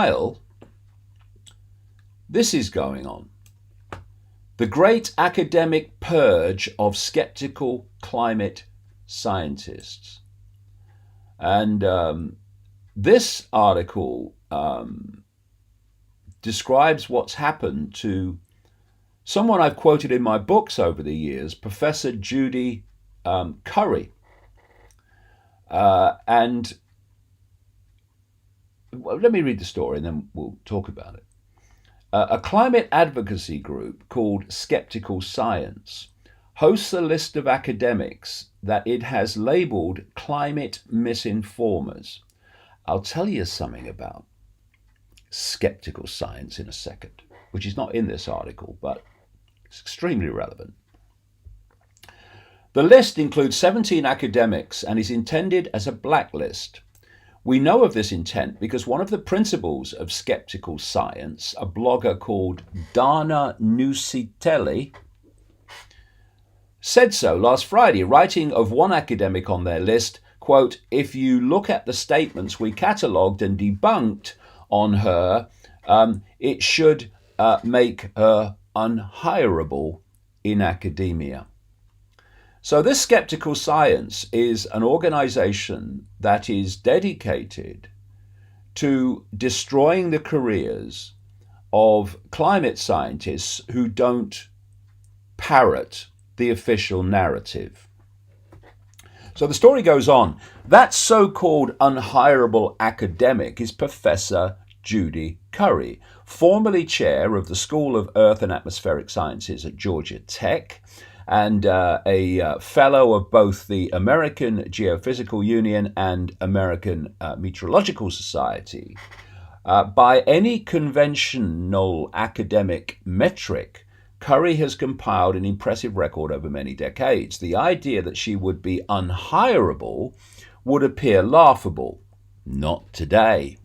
Meanwhile, this is going on. The great academic purge of skeptical climate scientists. And this article describes what's happened to someone I've quoted in my books over the years, Professor Judy Curry. And well, let me read the story and then we'll talk about it. A climate advocacy group called Skeptical Science hosts a list of academics that it has labeled climate misinformers. I'll tell you something about skeptical science in a second, which is not in this article, but it's extremely relevant. The list includes 17 academics and is intended as a blacklist. We know of this intent because one of the principals of skeptical science, a blogger called Dana Nusitelli, said so last Friday, writing of one academic on their list, quote, "If you look at the statements we catalogued and debunked on her, it should make her unhireable in academia." So this Skeptical Science is an organization that is dedicated to destroying the careers of climate scientists who don't parrot the official narrative. So the story goes on. That so-called unhireable academic is Professor Judy Curry, formerly chair of the School of Earth and Atmospheric Sciences at Georgia Tech, and a fellow of both the American Geophysical Union and American Meteorological Society. By any conventional academic metric, Curry has compiled an impressive record over many decades. The idea that she would be unhireable would appear laughable. Not today.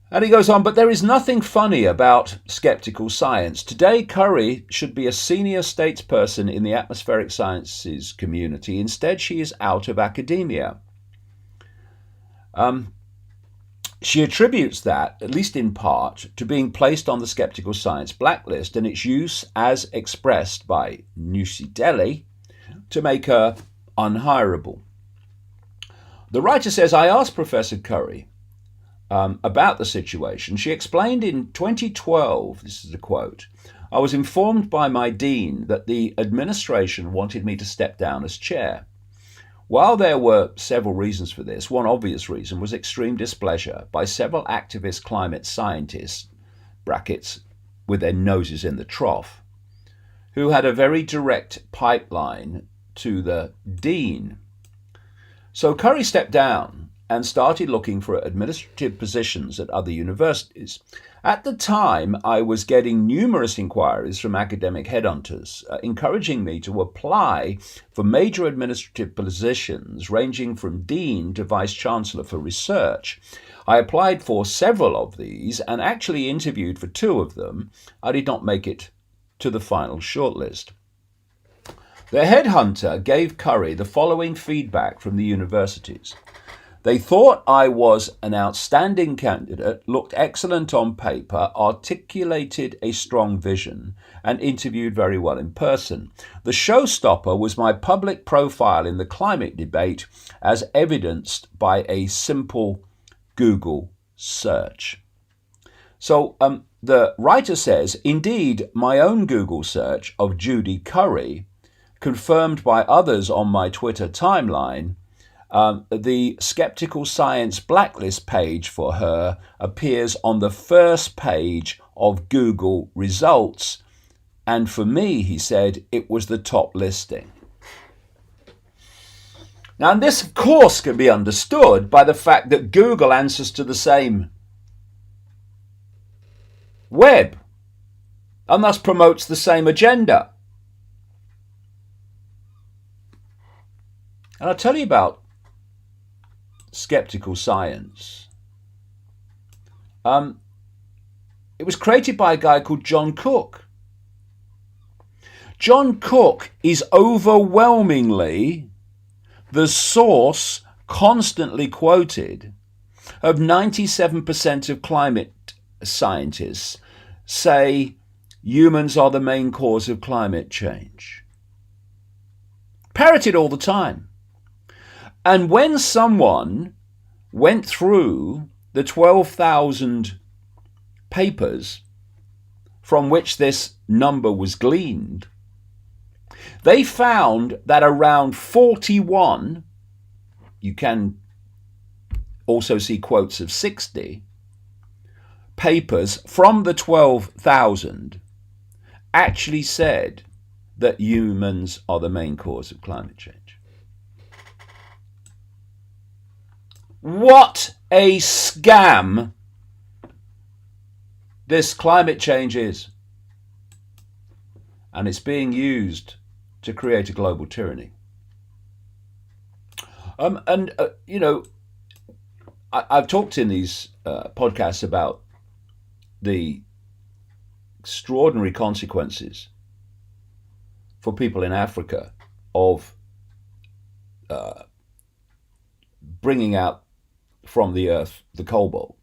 And he goes on, but there is nothing funny about skeptical science. Today, Curry should be a senior statesperson in the atmospheric sciences community. Instead, she is out of academia. She attributes that, at least in part, to being placed on the skeptical science blacklist and its use as expressed by Nusitelli to make her unhireable. The writer says, I asked Professor Curry about the situation. She explained in 2012, this is a quote, "I was informed by my dean that the administration wanted me to step down as chair. While there were several reasons for this, one obvious reason was extreme displeasure by several activist climate scientists, brackets, with their noses in the trough, who had a very direct pipeline to the dean. So Curry stepped down and started looking for administrative positions at other universities. At the time, I was getting numerous inquiries from academic headhunters, encouraging me to apply for major administrative positions ranging from dean to vice chancellor for research. I applied for several of these and actually interviewed for 2 of them. I did not make it to the final shortlist. The headhunter gave Curry the following feedback from the universities. They thought I was an outstanding candidate, looked excellent on paper, articulated a strong vision, and interviewed very well in person. The showstopper was my public profile in the climate debate, as evidenced by a simple Google search." So the writer says, indeed, my own Google search of Judy Curry, confirmed by others on my Twitter timeline, the Skeptical Science blacklist page for her appears on the first page of Google results. And for me, he said, it was the top listing. Now, and this, of course, can be understood by the fact that Google answers to the same web and thus promotes the same agenda. And I'll tell you about Skeptical Science. It was created by a guy called John Cook. John Cook is overwhelmingly the source constantly quoted of 97% of climate scientists say humans are the main cause of climate change. Parroted all the time. And when someone went through the 12,000 papers from which this number was gleaned, they found that around 41, you can also see quotes of 60, papers from the 12,000 actually said that humans are the main cause of climate change. What a scam this climate change is. And it's being used to create a global tyranny. I've talked in these podcasts about the extraordinary consequences for people in Africa of bringing out from the earth the cobalt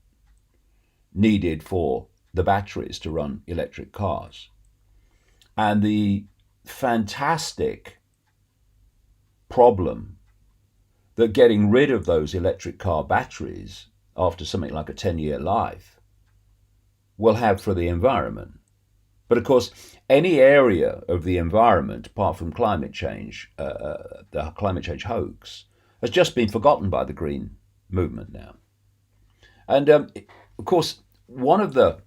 needed for the batteries to run electric cars, and the fantastic problem that getting rid of those electric car batteries after something like a 10-year life will have for the environment. But of course, any area of the environment, apart from climate change, the climate change hoax, has just been forgotten by the green movement now. And of course, one of the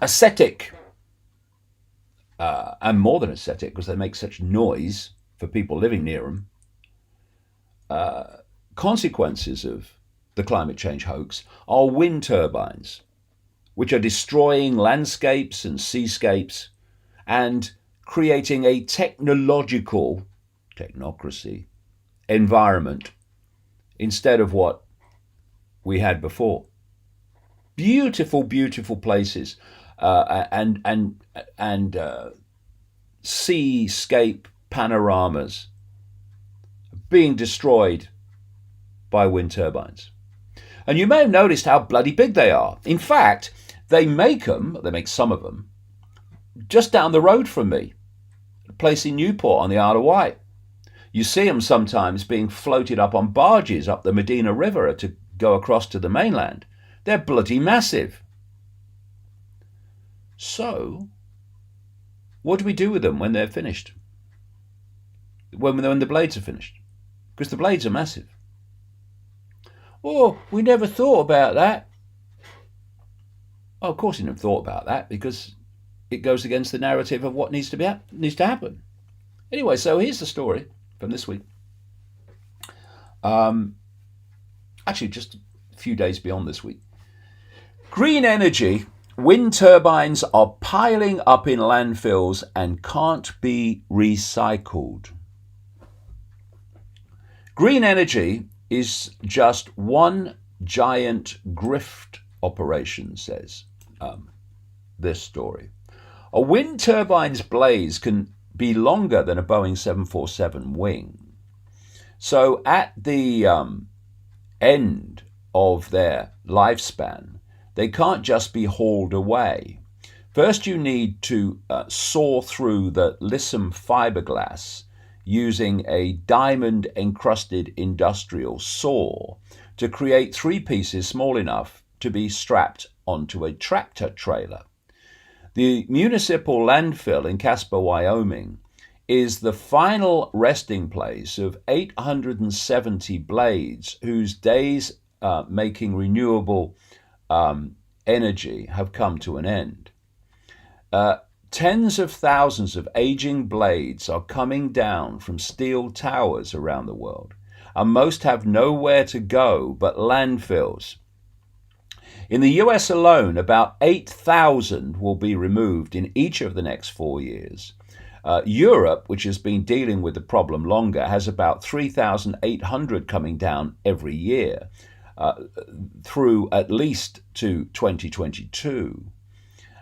ascetic, and more than ascetic, because they make such noise for people living near them, consequences of the climate change hoax are wind turbines, which are destroying landscapes and seascapes and creating a technocracy environment instead of what we had before. Beautiful, beautiful places and seascape panoramas being destroyed by wind turbines. And you may have noticed how bloody big they are. In fact, they make some of them, just down the road from me, a place in Newport on the Isle of Wight. You see them sometimes being floated up on barges up the Medina River to go across to the mainland. They're bloody massive. So, what do we do with them when they're finished? When the blades are finished? Because the blades are massive. Oh, we never thought about that. Oh, of course you never thought about that, because it goes against the narrative of what needs to happen. Anyway, so here's the story from this week. Actually, just a few days beyond this week. Green energy. Wind turbines are piling up in landfills and can't be recycled. Green energy is just one giant grift operation, says this story. A wind turbine's blades can be longer than a Boeing 747 wing. So at the end of their lifespan, they can't just be hauled away. First, you need to saw through the Lissam fiberglass using a diamond-encrusted industrial saw to create 3 pieces small enough to be strapped onto a tractor trailer. The municipal landfill in Casper, Wyoming, is the final resting place of 870 blades whose days making renewable energy have come to an end. Tens of thousands of aging blades are coming down from steel towers around the world, and most have nowhere to go but landfills. In the US alone, about 8,000 will be removed in each of the next 4 years. Europe, which has been dealing with the problem longer, has about 3,800 coming down every year through at least to 2022.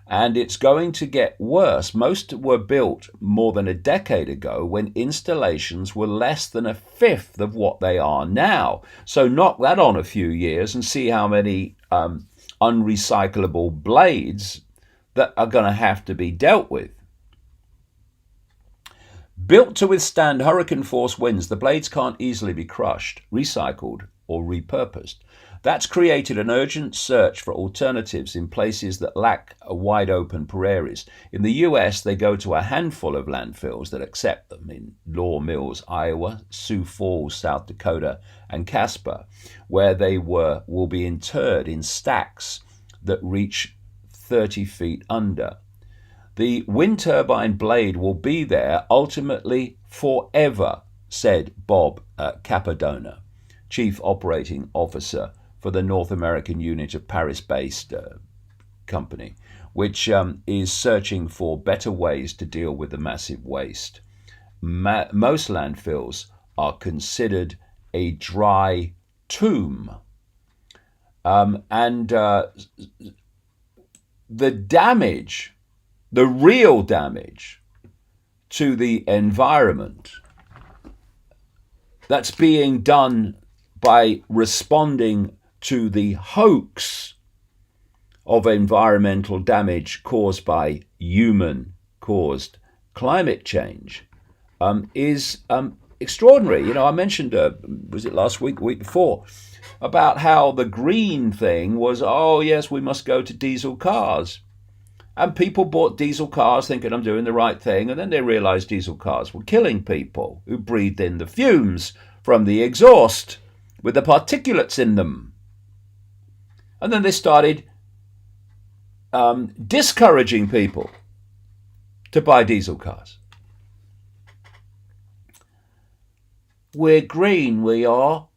And it's going to get worse. Most were built more than a decade ago when installations were less than a fifth of what they are now. So knock that on a few years and see how many unrecyclable blades that are going to have to be dealt with. Built to withstand hurricane force winds, the blades can't easily be crushed, recycled, or repurposed. That's created an urgent search for alternatives in places that lack wide open prairies. In the US, they go to a handful of landfills that accept them in Law Mills, Iowa, Sioux Falls, South Dakota, and Casper, where they will be interred in stacks that reach 30 feet under. The wind turbine blade will be there ultimately forever, said Bob Capadona, Chief Operating Officer for the North American unit of Paris-based company, which is searching for better ways to deal with the massive waste. Most landfills are considered a dry tomb. The damage, the real damage to the environment that's being done by responding to the hoax of environmental damage caused by human-caused climate change is extraordinary. I mentioned, was it last week, the week before, about how the green thing was, oh yes, we must go to diesel cars. And people bought diesel cars thinking I'm doing the right thing, and then they realized diesel cars were killing people who breathed in the fumes from the exhaust with the particulates in them. And then they started discouraging people to buy diesel cars. We're green, we are.